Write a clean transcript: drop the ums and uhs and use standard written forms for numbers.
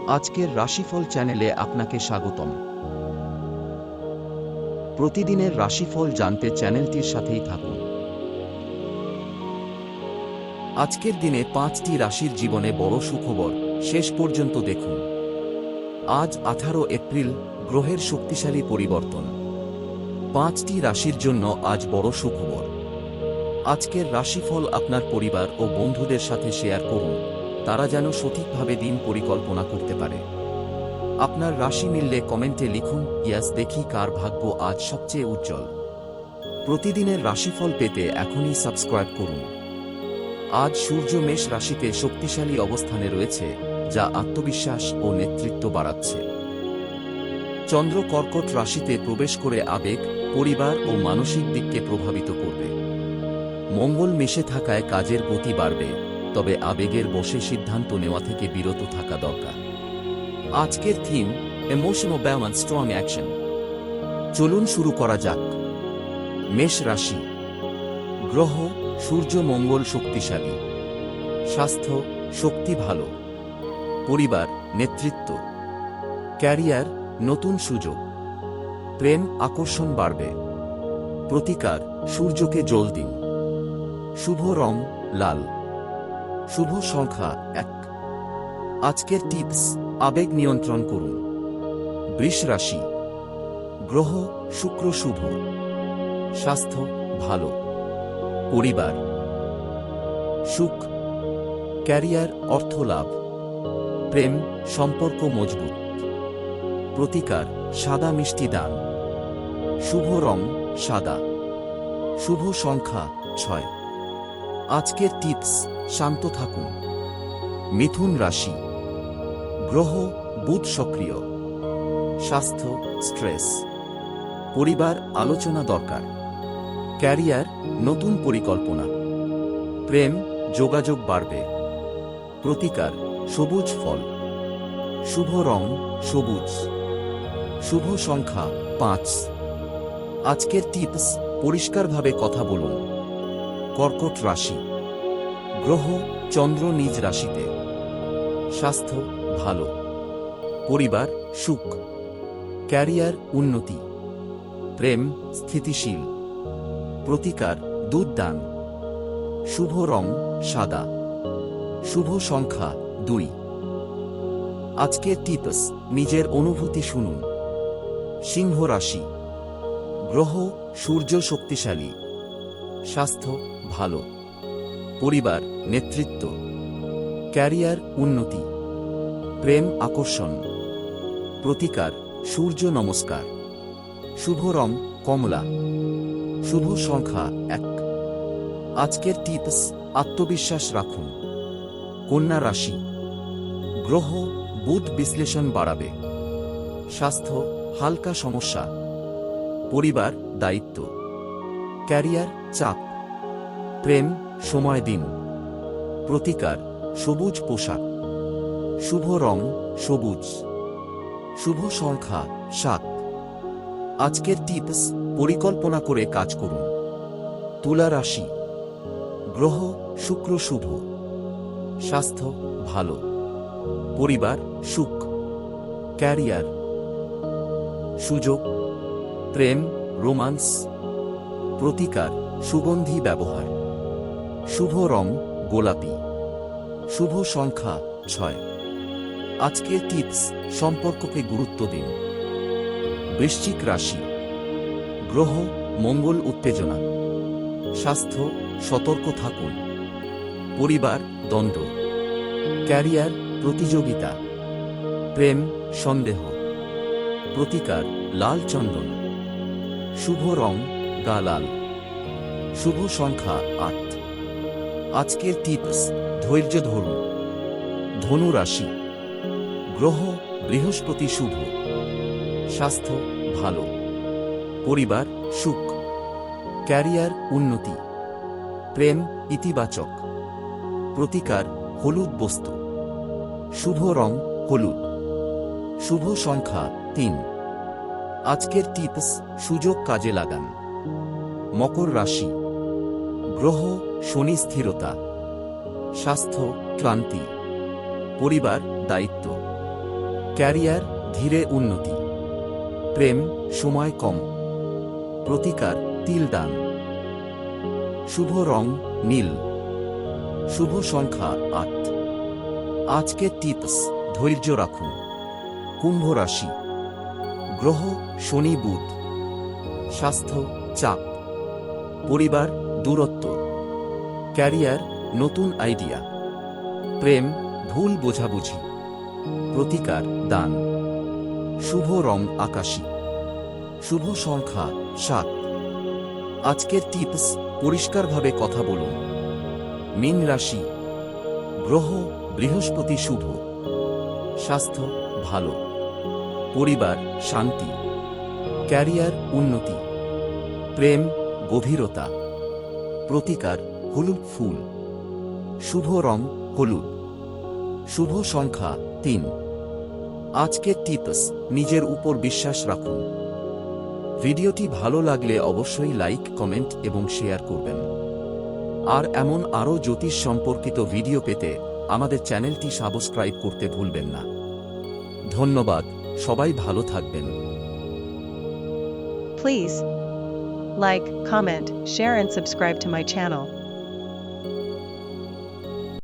আজকের রাশিফল চ্যানেলে আপনাকে স্বাগতম। প্রতিদিনের রাশিফল জানতে চ্যানেলটির সাথেই থাকুন। আজকের দিনে 5টি রাশির জীবনে বড় সুখবর, শেষ পর্যন্ত দেখুন। আজ 18 এপ্রিল, গ্রহের শক্তিশালী পরিবর্তন। 5টি রাশির জন্য আজ বড় সুখবর। আজকের রাশিফল আপনার পরিবার ও বন্ধুদের সাথে শেয়ার করুন, তারা যেন সঠিকভাবে দিন পরিকল্পনা করতে পারে। আপনার রাশি মিললে কমেন্টে লিখুন, ইয়াস, দেখি কার ভাগ্য আজ সবচেয়ে উজ্জ্বল। প্রতিদিনের রাশিফল পেতে এখনই সাবস্ক্রাইব করুন। আজ সূর্য মেষ রাশিতে শক্তিশালী অবস্থানে রয়েছে, যা আত্মবিশ্বাস ও নেতৃত্ব বাড়াচ্ছে। চন্দ্র কর্কট রাশিতে প্রবেশ করে আবেগ, পরিবার ও মানসিক দিককে প্রভাবিত করবে। মঙ্গল মেষে থাকায় কাজের গতি বাড়বে, তবে আবেগের বশে সিদ্ধান্ত নেওয়া থেকে বিরত থাকা দরকার। আজকের theme, emotional balance, strong action. চলুন শুরু করা যাক। মেষ রাশি। গ্রহ, সূর্য মঙ্গল শক্তিশালী। স্বাস্থ্য, শক্তি ভালো। পরিবার, নেতৃত্ব। ক্যারিয়ার, নতুন সুযোগ। প্রেম, আকর্ষণ বাড়বে। প্রতিকার, সূর্যকে জল দিন। শুভ রং, লাল। শুভ সংখ্যা 1। আজকের টিপস, আবেগ নিয়ন্ত্রণ করুন। বৃষ রাশি। গ্রহ, শুক্র শুভ। স্বাস্থ্য, ভালো। পরিবার, সুখ। ক্যারিয়ার, অর্থ লাভ। প্রেম, সম্পর্ক মজবুত। প্রতিকার, সাদা মিষ্টি দান। শুভ রং, সাদা। শুভ সংখ্যা 6। আজকের টিপস, শান্ত থাকুন। মিথুন রাশি। গ্রহ, বুধ সক্রিয়। স্বাস্থ্য, স্ট্রেস। পরিবার, আলোচনা দরকার। ক্যারিয়ার, নতুন পরিকল্পনা। প্রেম, যোগাযোগ বাড়বে। প্রতিকার, সবুজ ফল। শুভ রং, সবুজ। শুভ সংখ্যা 5। আজকের টিপস, পরিষ্কারভাবে কথা বলুন। কর্কট রাশি। গ্রহ, চন্দ্র নিজ রাশিতে। স্বাস্থ্য, ভালো। পরিবার, সুখ। ক্যারিয়ার, উন্নতি। প্রেম, স্থিতিশীল। প্রতিকার, দুধ দান। শুভ রং, সাদা। শুভ সংখ্যা 2। আজকের টিপস, নিজের অনুভূতি শুনুন। সিংহ রাশি। গ্রহ, সূর্য শক্তিশালী। স্বাস্থ্য, ভালো। পরিবার, নেতৃত্ব। ক্যারিয়ার, উন্নতি। প্রেম, আকর্ষণ। প্রতিকার, সূর্য নমস্কার। শুভ রং, কমলা। শুভ সংখ্যা 1। আজকের টিপস, আত্মবিশ্বাস রাখুন। কন্যা রাশি। গ্রহ, বুধ বিশ্লেষণ বাড়াবে। স্বাস্থ্য, হালকা সমস্যা। পরিবার, দায়িত্ব। ক্যারিয়ার, চাপ। প্রেম, সময় দিন। প্রতিকার, সবুজ পোশাক। শুভ রং, সবুজ। শুভ সংখ্যা 7। আজকের টিপস, পরিকল্পনা করে কাজ করুন। তুলা রাশি। গ্রহ, শুক্র শুভ। স্বাস্থ্য, ভালো। পরিবার, সুখ। ক্যারিয়ার, সুযোগ। প্রেম, রোমান্স। প্রতিকার, সুগন্ধি ব্যবহার। শুভ রং, গোলাপি। শুভ সংখ্যা 6। আজকের টিপস, সম্পর্ককে গুরুত্ব দিন। বৃশ্চিক রাশি। গ্রহ, মঙ্গল উত্তেজনা। স্বাস্থ্য, সতর্ক থাকুন। পরিবার, দ্বন্দ্ব। ক্যারিয়ার, প্রতিযোগিতা। প্রেম, সন্দেহ। প্রতিকার, লাল চন্দন। শুভ রং, গা লাল। শুভ সংখ্যা 8। আজকের টিপস, ধৈর্য ধরুন। ধনু রাশি। গ্রহ, বৃহস্পতি শুভ। স্বাস্থ্য, ভালো। পরিবার, সুখ। ক্যারিয়ার, উন্নতি। প্রেম, ইতিবাচক। প্রতিকার, হলুদ বস্তু। শুভ রং, হলুদ। শুভ সংখ্যা 3। আজকের টিপস, সুযোগ কাজে লাগান। মকর রাশি। গ্রহ, শনি স্থিরতা। স্বাস্থ্য, ক্লান্তি। পরিবার, দায়িত্ব। ক্যারিয়ার ধীরে উন্নতি। প্রেম সময় কম। প্রতিকার তিল দান। শুভ রং নীল। শুভ সংখ্যা ৮। আজকের টিপস ধৈর্য রাখুন। কুম্ভ রাশি। গ্রহ শনি বুধ। স্বাস্থ্য চাপ। পরিবার দূরত্ব। ক্যারিয়ার নতুন আইডিয়া। প্রেম ভুল বোঝাবুঝি। প্রতিকার দান। শুভ রং আকাশী। শুভ সংখ্যা ৭। আজকের টিপস পরিষ্কারভাবে কথা বলুন। মীন রাশি। গ্রহ বৃহস্পতি শুভ। স্বাস্থ্য ভালো। পরিবার শান্তি। ক্যারিয়ার উন্নতি। প্রেম গভীরতা। প্রতিকার হলুদ ফুল। শুভ রং হলুদ। শুভ সংখ্যা ৩। আজকের টিপস নিজের উপর বিশ্বাস রাখুন। ভিডিওটি ভালো লাগলে অবশ্যই লাইক কমেন্ট এবং শেয়ার করবেন। আর এমন আরও জ্যোতিষ সম্পর্কিত ভিডিও পেতে আমাদের চ্যানেলটি সাবস্ক্রাইব করতে ভুলবেন না। ধন্যবাদ, সবাই ভালো থাকবেন। Please like, comment, share and subscribe to my channel.